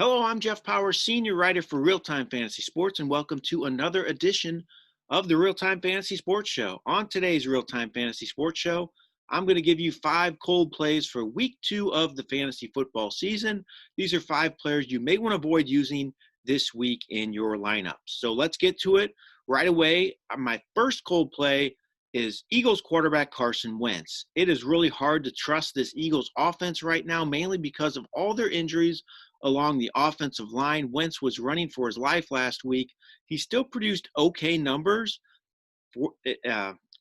Hello, I'm Jeff Paur, senior writer for RealTime Fantasy Sports, and welcome to another edition of the RealTime Fantasy Sports Show. On today's RealTime Fantasy Sports Show, I'm going to give you 5 cold plays for week 2 of the fantasy football season. These are 5 players you may want to avoid using this week in your lineup. So let's get to it right away. My first cold play is Eagles quarterback Carson Wentz. It is really hard to trust this Eagles offense right now, mainly because of all their injuries along the offensive line. Wentz was running for his life last week. He still produced okay numbers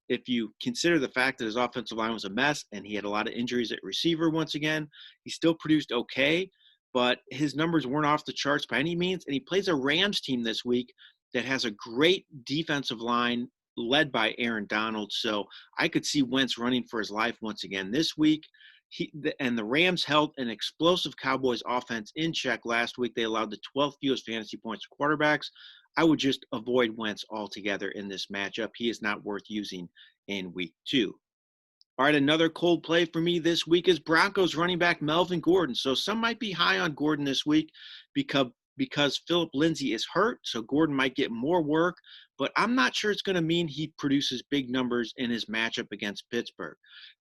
if you consider the fact that his offensive line was a mess and he had a lot of injuries at receiver once again. He still produced okay, but his numbers weren't off the charts by any means. And he plays a Rams team this week that has a great defensive line led by Aaron Donald. So I could see Wentz running for his life once again this week. The Rams held an explosive Cowboys offense in check last week. They allowed the 12th fewest fantasy points to quarterbacks. I would just avoid Wentz altogether in this matchup. He is not worth using in week 2. All right, another cold play for me this week is Broncos running back Melvin Gordon. So some might be high on Gordon this week because Philip Lindsay is hurt, so Gordon might get more work, but I'm not sure it's going to mean he produces big numbers in his matchup against Pittsburgh.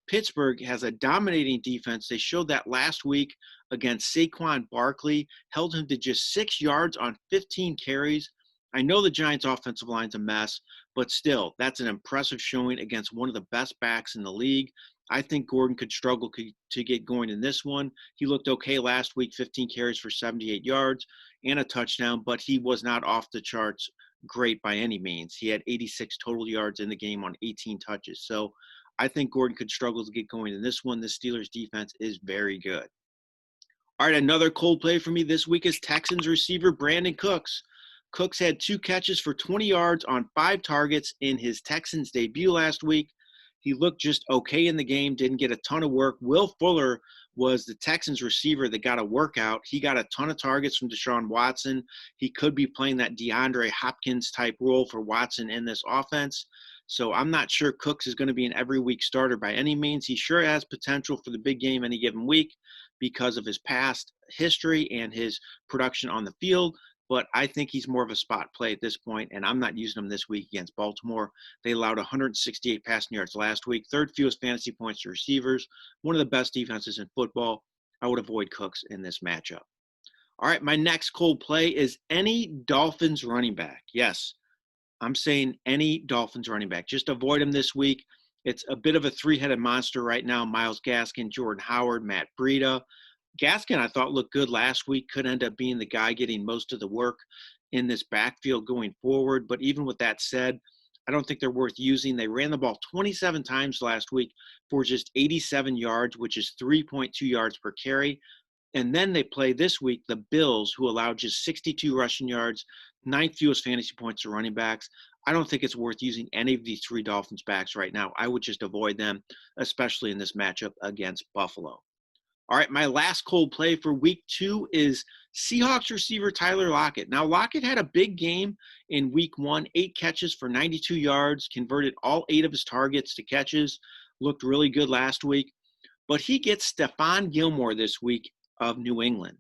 Pittsburgh has a dominating defense. They showed that last week against Saquon Barkley, held him to just 6 yards on 15 carries. I know the Giants' offensive line's a mess, but still, that's an impressive showing against one of the best backs in the league. I think Gordon could struggle to get going in this one. He looked okay last week, 15 carries for 78 yards and a touchdown, but he was not off the charts great by any means. He had 86 total yards in the game on 18 touches. So I think Gordon could struggle to get going in this one. The Steelers' defense is very good. All right, another cold play for me this week is Texans receiver Brandon Cooks. Cooks had 2 catches for 20 yards on 5 targets in his Texans debut last week. He looked just okay in the game, didn't get a ton of work. Will Fuller was the Texans receiver that got a workout. He got a ton of targets from Deshaun Watson. He could be playing that DeAndre Hopkins type role for Watson in this offense. So I'm not sure Cooks is going to be an every week starter by any means. He sure has potential for the big game any given week because of his past history and his production on the field. But I think he's more of a spot play at this point, and I'm not using him this week against Baltimore. They allowed 168 passing yards last week, 3rd fewest fantasy points to receivers, one of the best defenses in football. I would avoid Cooks in this matchup. All right, my next cold play is any Dolphins running back. Yes, I'm saying any Dolphins running back. Just avoid him this week. It's a bit of a 3-headed monster right now. Myles Gaskin, Jordan Howard, Matt Breida. Gaskin, I thought, looked good last week, could end up being the guy getting most of the work in this backfield going forward. But even with that said, I don't think they're worth using. They ran the ball 27 times last week for just 87 yards, which is 3.2 yards per carry. And then they play this week the Bills, who allowed just 62 rushing yards, 9th fewest fantasy points to running backs. I don't think it's worth using any of these 3 Dolphins backs right now. I would just avoid them, especially in this matchup against Buffalo. All right, my last cold play for week 2 is Seahawks receiver Tyler Lockett. Now, Lockett had a big game in week 1, 8 catches for 92 yards, converted all 8 of his targets to catches, looked really good last week. But he gets Stephon Gilmore this week of New England.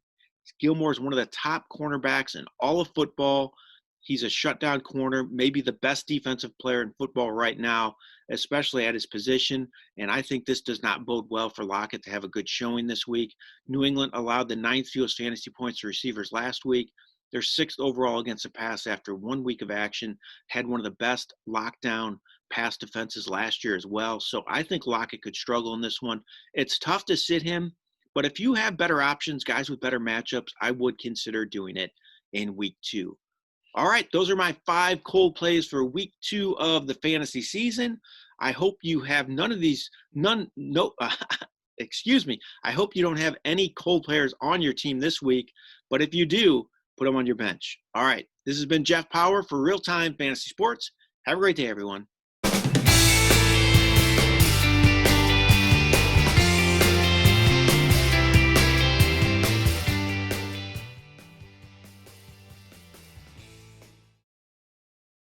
Gilmore is one of the top cornerbacks in all of football. He's a shutdown corner, maybe the best defensive player in football right now, especially at his position. And I think this does not bode well for Lockett to have a good showing this week. New England allowed the 9th fewest fantasy points to receivers last week. They're 6th overall against the pass after 1 week of action, had one of the best lockdown pass defenses last year as well. So I think Lockett could struggle in this one. It's tough to sit him, but if you have better options, guys with better matchups, I would consider doing it in week 2. All right, those are my 5 cold plays for week 2 of the fantasy season. I hope you have I hope you don't have any cold players on your team this week, but if you do, put them on your bench. All right, this has been Jeff Paur for RealTime Fantasy Sports. Have a great day, everyone.